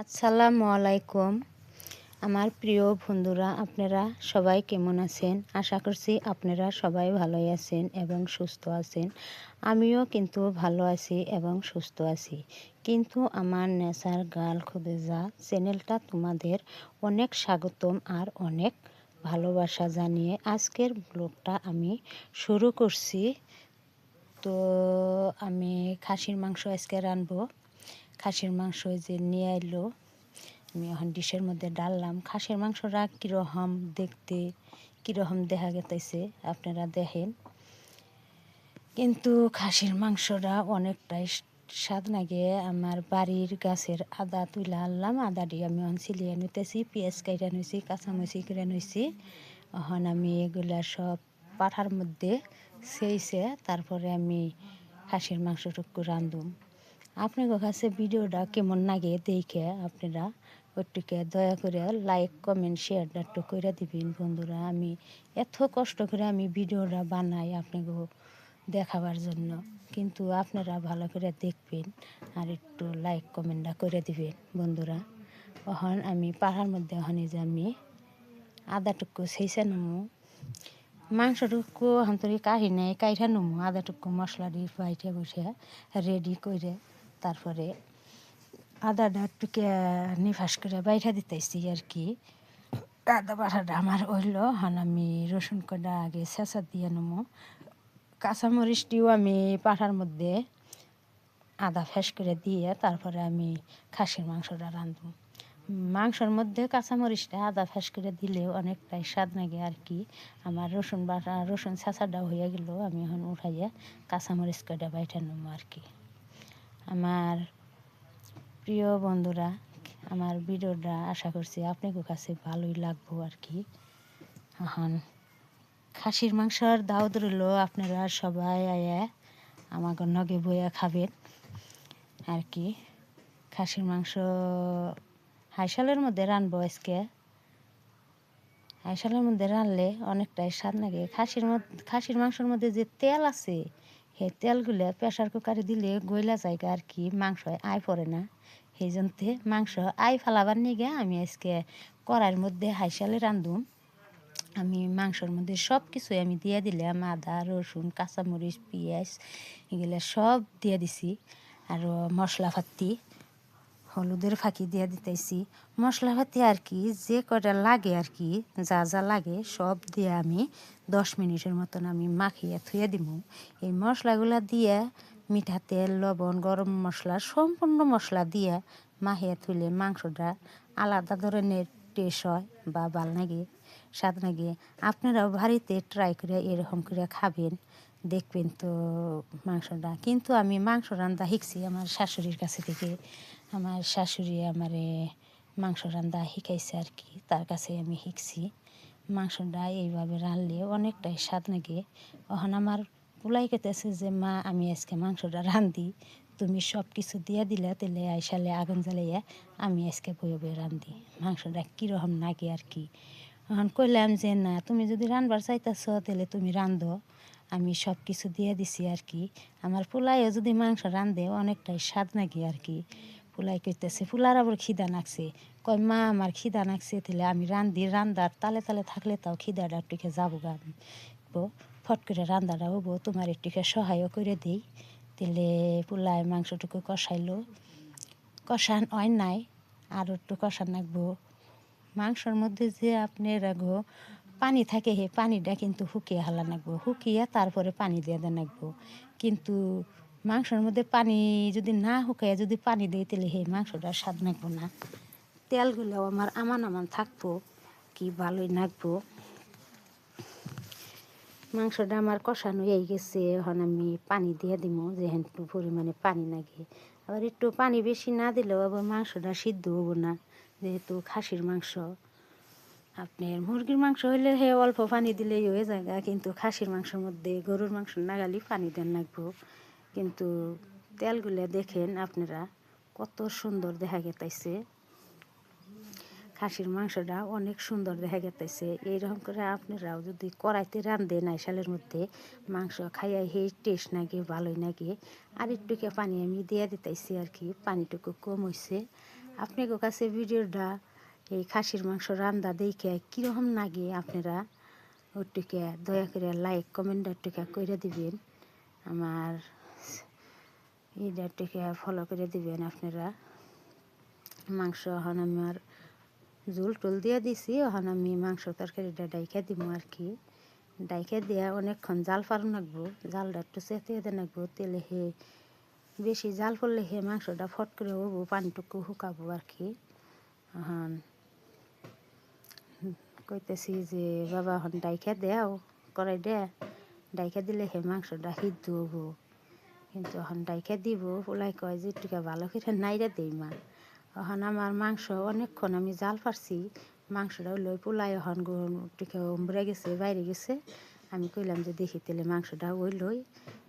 আসসালামু আলাইকুম। আমার প্রিয় বন্ধুরা, আপনারা সবাই কেমন আছেন? আশা করছি আপনারা সবাই ভালোই আছেন এবং সুস্থ আছেন। আমিও কিন্তু ভালো আছি এবং সুস্থ আছি। কিন্তু আমার নেচার গার্ল খোদেজা চ্যানেলটা তোমাদের অনেক স্বাগতম আর অনেক ভালোবাসা জানিয়ে আজকের ব্লগটা আমি শুরু করছি। তো আমি খাসির মাংস আজকে রাঁধবো। খাসির মাংস যে নিয়ে এলো, আমি এখন ডিশের মধ্যে ডাললাম। খাসির মাংসটা কীরকম দেখতে, কীরকম দেখা গেতেছে আপনারা দেখেন। কিন্তু খাসির মাংসটা অনেকটাই স্বাদ লাগে। আমার বাড়ির গাছের আদা তুলে আনলাম, আদাটি আমি এখন ছিলিয়ে নিতেছি, পেঁয়াজ কাইটা নিয়েছি, কাঁচামরিচ করে নিয়েছি। এখন আমি এগুলা সব পাঠার মধ্যে সেইছে, তারপরে আমি খাসির মাংসটুকু রাঁধুম। আপনাদের কাছে ভিডিওটা কেমন লাগে দেখে আপনারা ওইটুকে দয়া করে লাইক কমেন্ট শেয়ারটা একটু করে দিবেন বন্ধুরা। আমি এত কষ্ট করে আমি ভিডিওটা বানাই আপনাকে দেখাবার জন্য, কিন্তু আপনারা ভালো করে দেখবেন আর একটু লাইক কমেন্টটা করে দিবেন বন্ধুরা। এখন আমি পাহাড়ের মধ্যে ওখানে যে আমি আদাটুকু সেইসে নেবো, মাংসটুকু হান্তরি কাহি নেই কাইঠা নেবো, আদাটুকু মশলা দিয়ে বাইটে বসে রেডি করে তারপরে আদাটা একটুকে নিফাস করে বাইঠা দিতেছি আর কি। আদা বাটাটা আমার হইলো, হন আমি রসুন কটা আগে ছেঁচা দিয়ে নেবো। কাঁচামরিচটিও আমি পাঠার মধ্যে আদা ফেস করে দিয়ে তারপরে আমি খাসির মাংসটা রাঁধবো। মাংসর মধ্যে কাঁচামরিচটা আদা ফেস করে দিলেও অনেকটাই স্বাদ লাগে আর কি। আমার রসুন বাটা রসুন ছেঁচাটাও হয়ে গেল, আমি এখন উঠাইয়া কাঁচামরিচ কটা বাইঠা নেবো আর কি। আমার প্রিয় বন্ধুরা, আমার ভিডিওটা আশা করছি আপনাদের কাছে ভালোই লাগবো আর কি। এখন খাসির মাংসর দাওয়াত রইল, আপনারা সবাই আয়া আমাকে নগে বইয়া খাবেন আর কি। খাসির মাংস হাইশালের মধ্যে রানবো আজকে। হাইশালের মধ্যে রানলে অনেকটাই স্বাদ লাগে। খাসির মাংসের মধ্যে যে তেল আছে, সেই তেলগুলো প্রেশার কুকারে দিলে গইলা যায় আর কি, মাংস আয় পড়ে না। সেই জন্য মাংস আয় ফেলাবার নিগে আমি আজকে কড়াইয়ের মধ্যে হাইশালে রাঁধুম। আমি মাংসর মধ্যে সব কিছুই আমি দিয়ে দিলাম, আদা রসুন কাঁচামরিচ পেঁয়াজ এগুলো সব দিয়ে দিছি। আর মশলাপাতি হলুদের ফাঁকি দিয়ে দিতেছি, মশলাপাতি আর কি যে কটা লাগে আর কি, যা যা লাগে সব দিয়ে আমি 10 মিনিটের মতন আমি মাখিয়ে থুয়ে দিব। এই মশলাগুলো দিয়ে মিঠা তেল লবণ গরম মশলা সম্পূর্ণ মশলা দিয়ে মাখিয়ে থুলে মাংসটা আলাদা ধরনের টেস্ট হয় বা ভাল লাগে, স্বাদ লাগে। আপনারাও বাড়িতে ট্রাই করে এরকম করে খাবেন, দেখবেন তো মাংসটা। কিন্তু আমি মাংস রান্না শিখছি আমার শাশুড়ির কাছে থেকে। আমার শাশুড়ি আমারে মাংস রান্না শিখাইছে আর কি, তার কাছে আমি শিখছি। মাংসটা এইভাবে রাঁধলে অনেকটাই স্বাদ লাগে। এখন আমার পোলাই কেতেছে যে মা আমি আজকে মাংসটা রাঁধি, তুমি সব কিছু দিয়ে দিলে তেলে আইসালে আগুন জ্বালাইয়া আমি আজকে বয়ে বয়ে রাঁধি, মাংসটা কীরকম লাগে আর কি। এখন কইলাম যে না, তুমি যদি রান্নার চাইতেছ তাহলে তুমি রাঁধো, আমি সব কিছু দিয়ে দিছি আর কি। আমার পোলাইও যদি মাংস রাঁধে অনেকটাই স্বাদ লাগে আর কি। পোলাই কইতেছে, পোলার আবার খিদা নাকছে, কয় মা আমার খিদা নাকছে তাহলে আমি রাঁধি, রান্দার তালে তালে থাকলে তাও খিদাটা একটুকে যাবো গা, ফট করে রান্দাটা হবো, তোমার একটুকে সহায়ও করে দিই। তাহলে পোলাই মাংসটুকু কষাইলো, কষান হয় নাই আর একটু কষান রাখবো। মাংসর মধ্যে যে আপনার পানি থাকে, হে পানিটা কিন্তু শুকিয়ে হালা নাকবো, শুকিয়ে তারপরে পানি দিয়ে দেন নাকবো। কিন্তু মাংসর মধ্যে পানি যদি না শুকায় যদি পানি দেয় তাহলে সেই মাংসটা স্বাদ নাকবো না। তেলগুলো আমার আমান থাকবো, কি ভালোই নাকবো। মাংসটা আমার কষানো হয়ে গেছে, এখন আমি পানি দিয়ে দিব যেহেন একটু পরিমাণে পানি লাগে। আবার একটু পানি বেশি না দিলেও আবার মাংসটা সিদ্ধ হবো না, যেহেতু খাসির মাংস। আপনার মুরগির মাংস হইলে হে অল্প পানি দিলেই হয়ে যায়, কিন্তু খাসির মাংসের মধ্যে গরুর মাংস নাগালি পানি দেন লাগবো। কিন্তু তেলগুলো দেখেন আপনারা কত সুন্দর দেখা গেতেছে, খাসির মাংসটা অনেক সুন্দর দেখা গেতেছে। এইরকম করে আপনারাও যদি কড়াইতে রাঁধেন আইসালের মধ্যে মাংস খাইয়া সেই টেস্ট নাগে, ভালোই লাগে। আর একটুকে পানি আমি দিয়ে দিতেছি আর কি, পানিটুকু কম হয়েছে। আপনাদের কাছে ভিডিওটা এই খাসির মাংস রান্না দেখে কীরকম লাগে আপনারা ওইটুকে দয়া করে লাইক কমেন্ট একটুকে করে দিবেন, আমার এইটাকে ফলো করে দিবেন আপনারা। মাংস এখন আমার ঝোল টোল দিয়ে দিছি, এখন আমি মাংস তরকারিটা ডাইকা দিব আর কি। ডাইকা দিয়ে অনেকক্ষণ জাল ফারুন রাখবো, জালটা একটু চেতিয়ে দিয়ে রাখবো তেলে। বেশি জাল পড়লে মাংসটা ফট করে হবো, পানিটুকু শুকাবো আর কি। এখন কইতেছি যে বাবা এখন ডাইকা দেও কড়াই দে, ডাইকা দিলে মাংসটা সিদ্ধ হবো। কিন্তু এখন ডাইকা দিব, ওলাই কয় যে একটুকে ভালো করে নাইরা দেই মা। এখন আমার মাংস অনেকক্ষণ আমি জাল পারছি, মাংসটা লই পোলাই এখন একটুকে উমরে গেছে, বাইরে গেছে। আমি কইলাম যে দেখি তেলে মাংসটা ওই লই,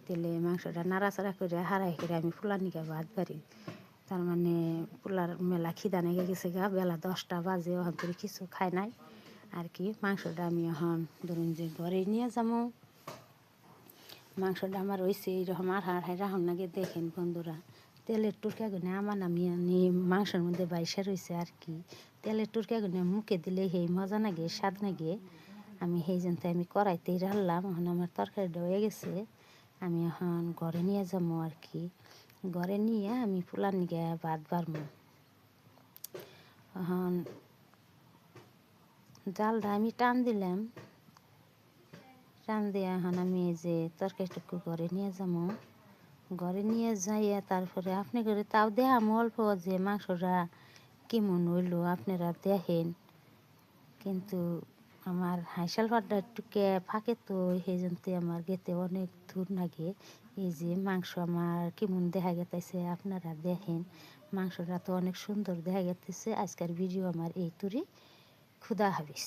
তেলে মাংসটা নাড়াচাড়া করে হারাই করে আমি পোলার নিকে ভাত বাড়ি। তার মানে পোলার মেলা খিদা নেগে গেছে গা, বেলা 10টা বাজে, ওখান করে কিছু খাই নাই আর কি। মাংসটা আমি এখন ধরুন যে ঘরে নিয়ে যাবো। মাংসটা আমার হয়েছে এইরকম আর হাড় রাখুন নাকি দেখেন বন্ধুরা। তেলের টুরকা গুনে আমার নামিয়ে মাংসের মধ্যে বাইসা রয়েছে আর কি। তেলের টুরকা গুনে মুখে দিলে মজা লাগে, স্বাদ লাগে। আমি জন্য আমি কড়াইতেই রাখলাম। এখন আমার তরকারিটা হয়ে গেছে, আমি এখন ঘরে নিয়ে যাবো আর কি। ঘরে নিয়ে আমি পোলার নিয়ে ভাত বাড়বো। এখন জালটা আমি টান দিলাম, টান দিয়ে এখন আমি এই যে তরকারিটুকু ঘরে নিয়ে যাবো। ঘরে নিয়ে যাইয়া তারপরে আপনি করে তাও দেখাম অল্প যে মাংসটা কেমন হইলো আপনারা দেখেন। কিন্তু আমার হাইসাল পাড়টা একটুকে ফাঁকে, তো সেই জন্য আমার গেতে অনেক দূর লাগে। এই যে মাংস আমার কেমন দেখা গেতেছে আপনারা দেখেন। মাংসটা তো অনেক সুন্দর দেখা গেতেছে। আজকের ভিডিও আমার এই তুরি। খুদা হাফেজ।